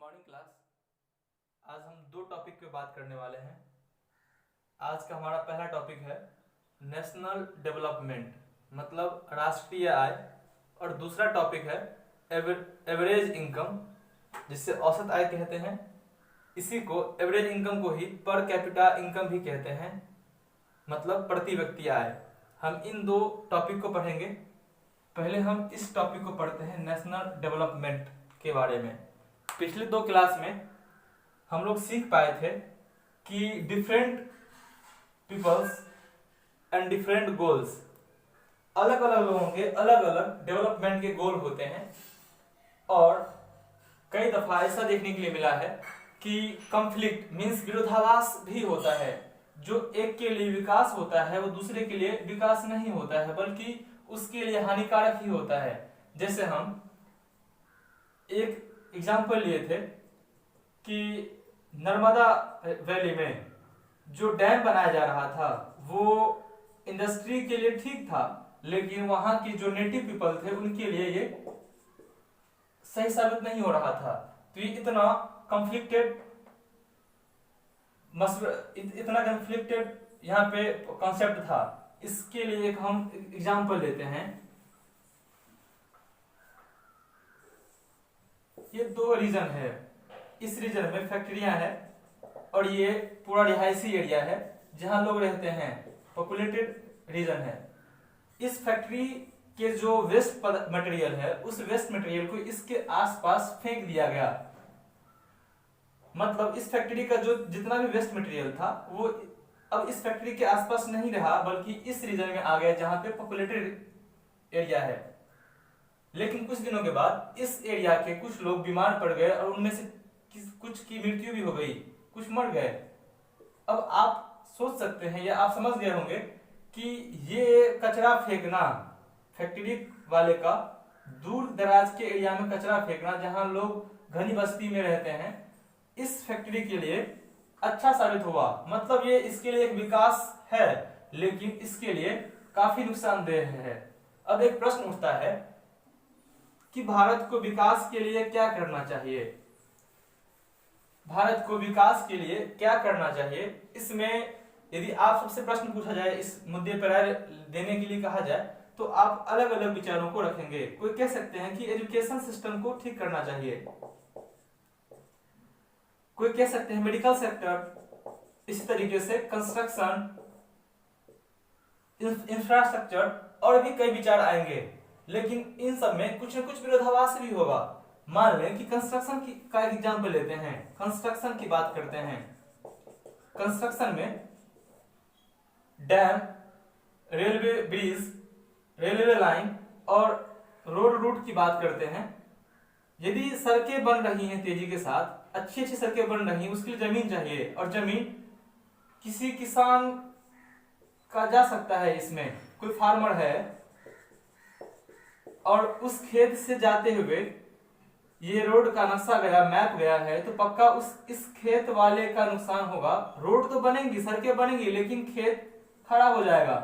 Morning class. आज हम दो टॉपिक पे बात करने वाले हैं। आज का हमारा पहला टॉपिक है नेशनल डेवलपमेंट मतलब राष्ट्रीय आय, और दूसरा टॉपिक है एवरेज इनकम जिसे औसत आय कहते हैं। इसी को एवरेज इनकम को ही पर कैपिटा इनकम भी कहते हैं, मतलब प्रति व्यक्ति आय। हम इन दो टॉपिक को पढ़ेंगे। पहले हम इस टॉपिक को पढ़ते हैं नेशनल डेवलपमेंट के बारे में। पिछले दो क्लास में हम लोग सीख पाए थे कि different peoples and different goals, अलग अलग लोगों के अलग अलग डेवलपमेंट के गोल होते हैं। और कई दफा ऐसा देखने के लिए मिला है कि कंफ्लिक्ट मींस विरोधाभास भी होता है। जो एक के लिए विकास होता है वो दूसरे के लिए विकास नहीं होता है, बल्कि उसके लिए हानिकारक ही होता है। जैसे हम एक एग्जाम्पल लिए थे कि नर्मदा वैली में जो डैम बनाया जा रहा था वो इंडस्ट्री के लिए ठीक था, लेकिन वहां की जो नेटिव पीपल थे उनके लिए ये सही साबित नहीं हो रहा था। तो ये इतना कन्फ्लिक्टेड यहाँ पे कॉन्सेप्ट था। इसके लिए एक हम एग्जाम्पल लेते हैं। ये दो रीजन है। इस रीजन में फैक्ट्रियां हैं और ये पूरा रिहायशी एरिया है जहां लोग रहते हैं, पॉपुलेटेड रीजन है। इस फैक्ट्री के जो वेस्ट मटेरियल है उस वेस्ट मटेरियल को इसके आसपास फेंक दिया गया। मतलब इस फैक्ट्री का जो जितना भी वेस्ट मटेरियल था वो अब इस फैक्ट्री के आसपास नहीं रहा, बल्कि इस रीजन में आ गया जहां पे पॉपुलेटेड एरिया है। लेकिन कुछ दिनों के बाद इस एरिया के कुछ लोग बीमार पड़ गए और उनमें से कुछ की मृत्यु भी हो गई, कुछ मर गए। अब आप सोच सकते हैं या आप समझ गए होंगे कि ये कचरा फेंकना, फैक्ट्री वाले का दूर दराज के एरिया में कचरा फेंकना जहां लोग घनी बस्ती में रहते हैं, इस फैक्ट्री के लिए अच्छा साबित हुआ। मतलब ये इसके लिए एक विकास है, लेकिन इसके लिए काफी नुकसानदेह है। अब एक प्रश्न उठता है कि भारत को विकास के लिए क्या करना चाहिए। भारत को विकास के लिए क्या करना चाहिए, इसमें यदि आप सबसे प्रश्न पूछा जाए, इस मुद्दे पर राय देने के लिए कहा जाए, तो आप अलग अलग विचारों को रखेंगे। कोई कह सकते हैं कि एजुकेशन सिस्टम को ठीक करना चाहिए, कोई कह सकते हैं मेडिकल सेक्टर, इसी तरीके से कंस्ट्रक्शन, इंफ्रास्ट्रक्चर, और भी कई विचार आएंगे। लेकिन इन सब में कुछ न कुछ विरोधाभास भी होगा। मान लें कि कंस्ट्रक्शन का एग्जाम्पल लेते हैं, कंस्ट्रक्शन की बात करते हैं। कंस्ट्रक्शन में dam, railway bridge, railway line और रोड रूट की बात करते हैं। यदि सड़कें बन रही हैं तेजी के साथ, अच्छी अच्छी सड़कें बन रही हैं, उसके लिए जमीन चाहिए, और जमीन किसी किसान का जा सकता है। इसमें कोई फार्मर है और उस खेत से जाते हुए ये रोड का नक्शा गया, मैप गया है, तो पक्का इस खेत वाले का नुकसान होगा। रोड तो बनेंगी, सड़कें बनेंगी, लेकिन खेत खराब हो जाएगा।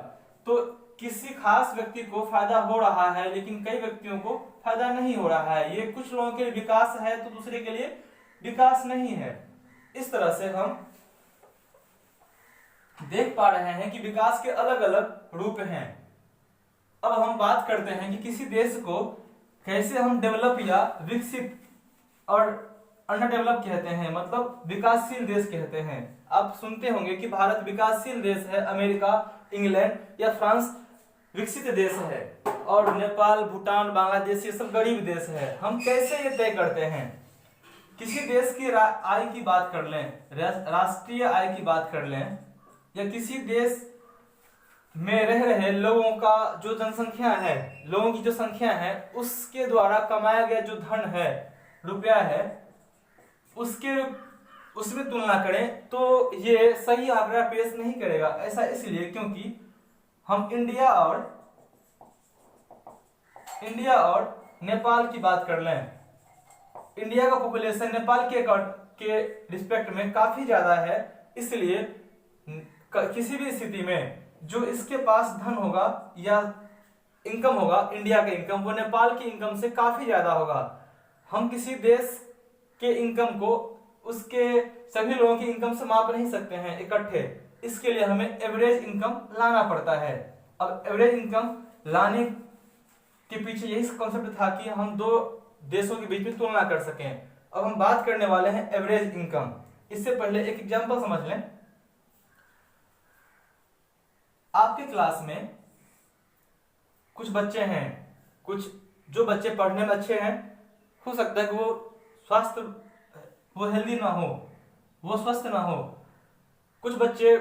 तो किसी खास व्यक्ति को फायदा हो रहा है, लेकिन कई व्यक्तियों को फायदा नहीं हो रहा है। ये कुछ लोगों के लिए विकास है तो दूसरे के लिए विकास नहीं है। इस तरह से हम देख पा रहे हैं कि विकास के अलग अलग रूप हैं। अब हम बात करते हैं कि किसी देश को कैसे हम डेवलप या विकसित और अंडर डेवलप कहते हैं, मतलब विकासशील देश कहते हैं। आप सुनते होंगे कि भारत विकासशील देश है, अमेरिका, इंग्लैंड या फ्रांस विकसित देश है, और नेपाल, भूटान, बांग्लादेश ये सब गरीब देश है। हम कैसे ये तय करते हैं? किसी देश की आय की बात कर लें, राष्ट्रीय आय की बात कर लें, या किसी देश में रह रहे लोगों का जो जनसंख्या है, लोगों की जो संख्या है, उसके द्वारा कमाया गया जो धन है, रुपया है, उसमें तुलना करें तो ये सही आंकड़ा पेश नहीं करेगा। ऐसा इसलिए क्योंकि हम इंडिया और नेपाल की बात कर लें। इंडिया का पॉपुलेशन नेपाल के रिस्पेक्ट में काफी ज्यादा है, इसलिए किसी भी स्थिति में जो इसके पास धन होगा या इनकम होगा, इंडिया का इनकम वो नेपाल की इनकम से काफी ज्यादा होगा। हम किसी देश के इनकम को उसके सभी लोगों की इनकम से माप नहीं सकते हैं इकट्ठे। इसके लिए हमें एवरेज इनकम लाना पड़ता है। अब एवरेज इनकम लाने के पीछे यही कॉन्सेप्ट था कि हम दो देशों के बीच में तुलना कर सकें। अब हम बात करने वाले हैं एवरेज इनकम। इससे पहले एक एग्जांपल समझ लें। आपके क्लास में कुछ बच्चे हैं, कुछ जो बच्चे पढ़ने में अच्छे हैं, हो सकता है कि वो हेल्दी ना हो, वो स्वस्थ ना हो। कुछ बच्चे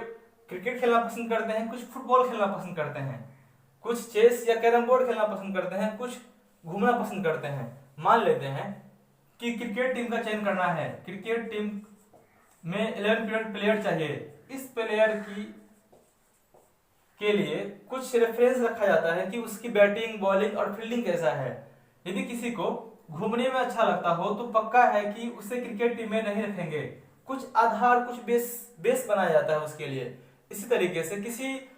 क्रिकेट खेलना पसंद करते हैं, कुछ फुटबॉल खेलना पसंद करते हैं, कुछ चेस या कैरम बोर्ड खेलना पसंद करते हैं, कुछ घूमना पसंद करते हैं। मान लेते हैं कि क्रिकेट टीम का चयन करना है। क्रिकेट टीम में 11 प्लेयर चाहिए। इस प्लेयर के लिए कुछ रेफरेंस रखा जाता है कि उसकी बैटिंग, बॉलिंग और फील्डिंग कैसा है। यदि किसी को घूमने में अच्छा लगता हो तो पक्का है कि उसे क्रिकेट टीम में नहीं रखेंगे। कुछ आधार, कुछ बेस बनाया जाता है उसके लिए। इसी तरीके से किसी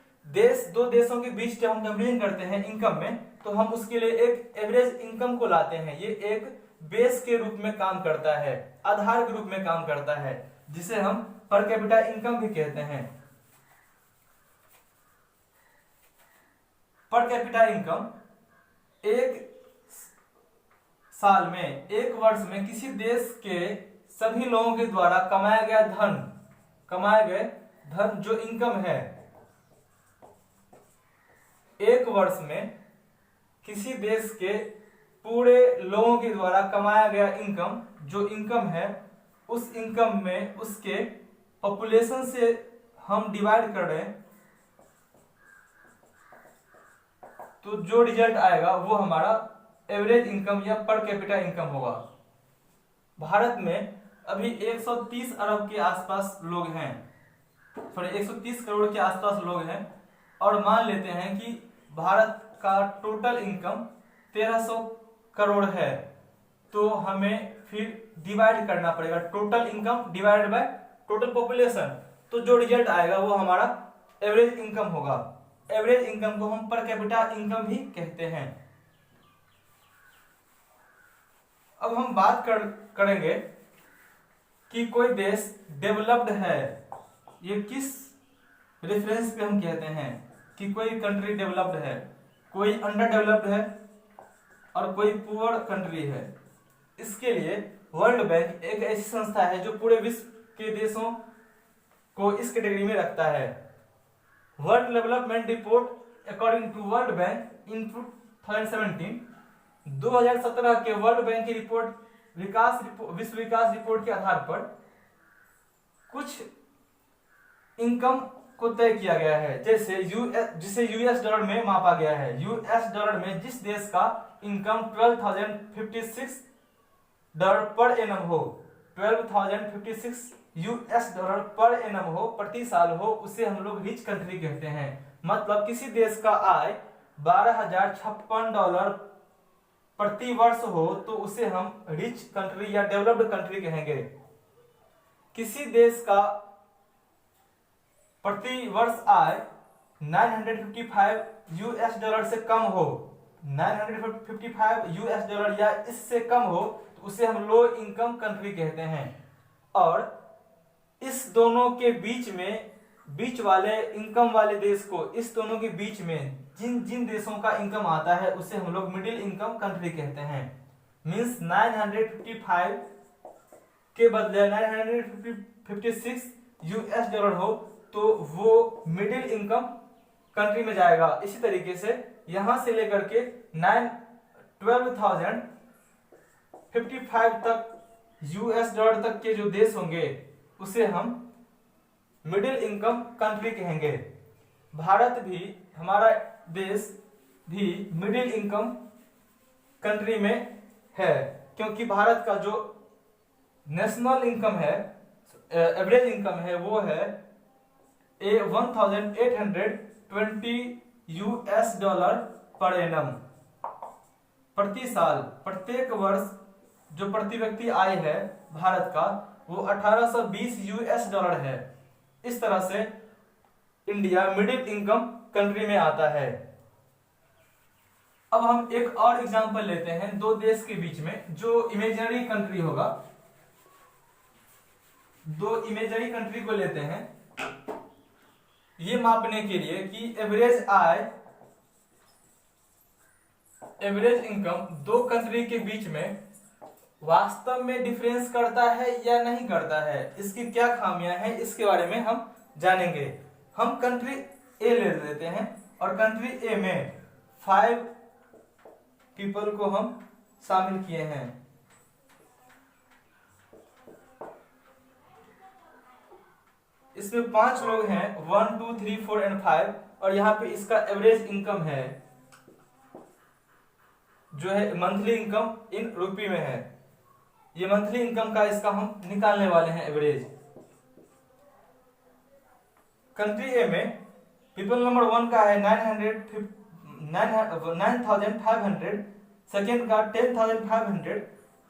दो देशों के बीच जब हम कंपेरिजन करते हैं इनकम में, तो हम उसके लिए एक एवरेज इनकम को लाते हैं। ये एक बेस के रूप में काम करता है, आधार के रूप में काम करता है, जिसे हम पर कैपिटा इनकम भी कहते हैं। पर कैपिटा इनकम एक साल में, एक वर्ष में किसी देश के सभी लोगों के द्वारा कमाया गए धन जो इनकम है, एक वर्ष में किसी देश के पूरे लोगों के द्वारा कमाया गया इनकम जो इनकम है, उस इनकम में उसके पॉपुलेशन से हम डिवाइड कर रहे हैं, तो जो रिजल्ट आएगा वो हमारा एवरेज इनकम या पर कैपिटा इनकम होगा। भारत में अभी 130 अरब के आसपास लोग हैं, सॉरी 130 करोड़ के आसपास लोग हैं, और मान लेते हैं कि भारत का टोटल इनकम 1300 करोड़ है। तो हमें फिर डिवाइड करना पड़ेगा total income divide by total population, तो जो रिजल्ट आएगा वो हमारा एवरेज इनकम होगा। एवरेज इनकम को हम पर कैपिटा इनकम भी कहते हैं। अब हम बात करेंगे कि कोई देश डेवलप्ड है, ये किस रेफरेंस पे हम कहते हैं कि कोई कंट्री डेवलप्ड है, कोई अंडर डेवलप्ड है और कोई पुअर कंट्री है। इसके लिए वर्ल्ड बैंक एक ऐसी संस्था है जो पूरे विश्व के देशों को इस कैटेगरी में रखता है। World development report according to world bank in 2017 के वर्ल्ड बैंक की रिपोर्ट विश्व विकास रिपोर्ट के आधार पर कुछ इनकम को तय किया गया है, जैसे जिसे यूएस डॉलर में मापा गया है। यूएस डॉलर में जिस देश का इनकम $12,056 पर एनम हो, $12,056 पर एनम हो, प्रति साल हो, उसे हम लोग रिच कंट्री कहते हैं। मतलब किसी देश का आय $12,056 प्रति वर्ष हो तो उसे हम रिच कंट्री या डेवलप्ड कंट्री कहेंगे। किसी देश का प्रति वर्ष आय $955 से कम हो, $955 या इससे कम हो, तो उसे हम लो इनकम कंट्री कहते हैं। और इस दोनों के बीच वाले इनकम वाले देश को, इस दोनों के बीच में जिन देशों का इनकम आता है उसे हम लोग मिडिल इनकम कंट्री कहते हैं। मींस 955 के बदले $956 हो तो वो मिडिल इनकम कंट्री में जाएगा। इसी तरीके से यहां से लेकर के 12,055 तक $, तक के जो देश होंगे उसे हम मिडिल इनकम कंट्री कहेंगे। भारत भी, हमारा देश भी मिडिल इनकम कंट्री में है, क्योंकि भारत का जो नेशनल इनकम है, एवरेज इनकम है, वो है $1,820 पर एनम प्रति साल। प्रत्येक वर्ष जो प्रति व्यक्ति आय है भारत का वो $1,820 है। इस तरह से इंडिया मिडिल इनकम कंट्री में आता है। अब हम एक और एग्जांपल लेते हैं दो देश के बीच में, जो इमेजिनरी कंट्री होगा। दो इमेजरी कंट्री को लेते हैं ये मापने के लिए कि एवरेज आय, एवरेज इनकम दो कंट्री के बीच में वास्तव में डिफरेंस करता है या नहीं करता है, इसकी क्या खामियां हैं, इसके बारे में हम जानेंगे। हम कंट्री ए ले लेते हैं और कंट्री ए में 5 पीपल को हम शामिल किए हैं। इसमें 5 लोग हैं, 1 2 3 4 एंड 5, और यहाँ पे इसका एवरेज इनकम है जो है मंथली इनकम इन रुपये में है। ये मंथली इनकम का इसका हम निकालने वाले हैं एवरेज। कंट्री ए में पीपल नंबर 1 का है 9,500, सेकेंड का 10,500,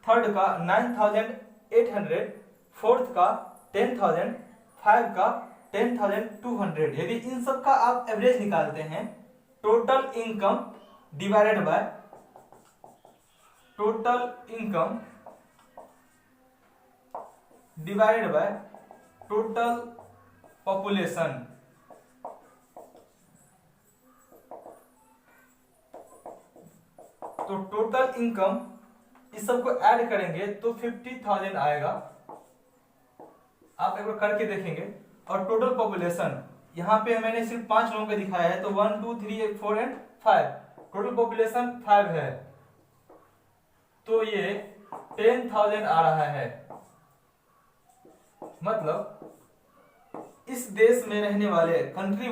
थर्ड का 9,800, फोर्थ का 10,000, 5 का 10,200। यदि इन सब का आप एवरेज निकालते हैं, total income divided by total income divided by total population, तो टोटल इनकम इस सबको ऐड करेंगे तो 50,000 आएगा। आप एक बार करके देखेंगे। और टोटल पॉपुलेशन यहाँ पे मैंने सिर्फ 5 लोगों का दिखाया है, तो 1 2 3 4 एंड 5, टोटल पॉपुलेशन 5 है, तो ये 10,000 आ रहा है। मतलब इस देश में रहने वाले कंट्री ए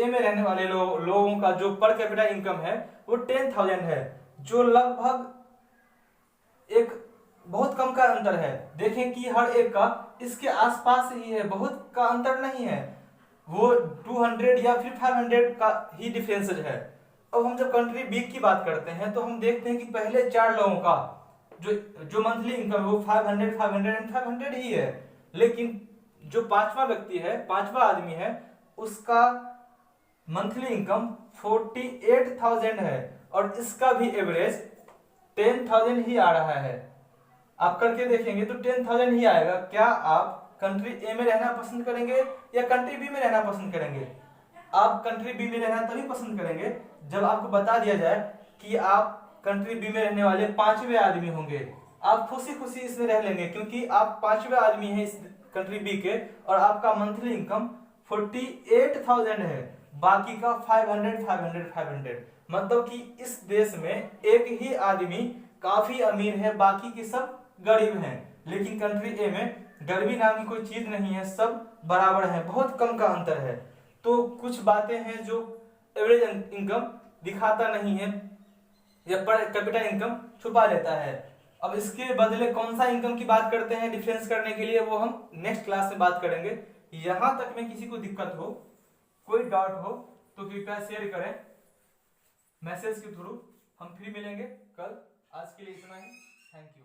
में रहने वाले लोगों का जो पर कैपिटा इनकम है वो 10,000 है, जो लगभग एक बहुत कम का अंतर है। देखें कि हर एक का इसके आसपास ही है, बहुत का अंतर नहीं है, वो 200 या फिर 500 का ही डिफरेंस है। अब हम जब कंट्री बी की बात करते हैं तो हम देखते हैं कि पहले 4 लोगों का जो मंथली इनकम है वो 500 500 एंड 500 ही है, लेकिन जो 5वां व्यक्ति है, 5वां आदमी है, उसका मंथली इनकम 48,000 है और इसका भी एवरेज 10,000 ही आ रहा है। आप करके देखेंगे तो 10,000 ही आएगा। क्या आप कंट्री ए में रहना पसंद करेंगे या कंट्री बी में रहना पसंद करेंगे? आप कंट्री बी में रहना तभी पसंद करेंगे जब आपको बता दिया जाए कि आप कंट्री बी में रहने वाले 5वें आदमी होंगे। आप खुशी खुशी इसमें रह लेंगे क्योंकि आप 5वें आदमी हैं इस कंट्री बी के और आपका मंथली इनकम 48,000 है, बाकी का 500 500 500। मतलब कि इस देश में एक ही आदमी काफी अमीर है, बाकी के सब गरीब हैं। लेकिन कंट्री ए में गरीबी नाम की कोई चीज नहीं है, सब बराबर है, बहुत कम का अंतर है। तो कुछ बातें हैं जो एवरेज इनकम दिखाता नहीं है या पर कैपिटा इनकम छुपा लेता है। अब इसके बदले कौन सा इनकम की बात करते हैं डिफरेंस करने के लिए, वो हम नेक्स्ट क्लास में बात करेंगे। यहां तक में किसी को दिक्कत हो, कोई डाउट हो तो कृपया शेयर करें मैसेज के थ्रू। हम फिर मिलेंगे कल। आज के लिए इतना ही। Thank you.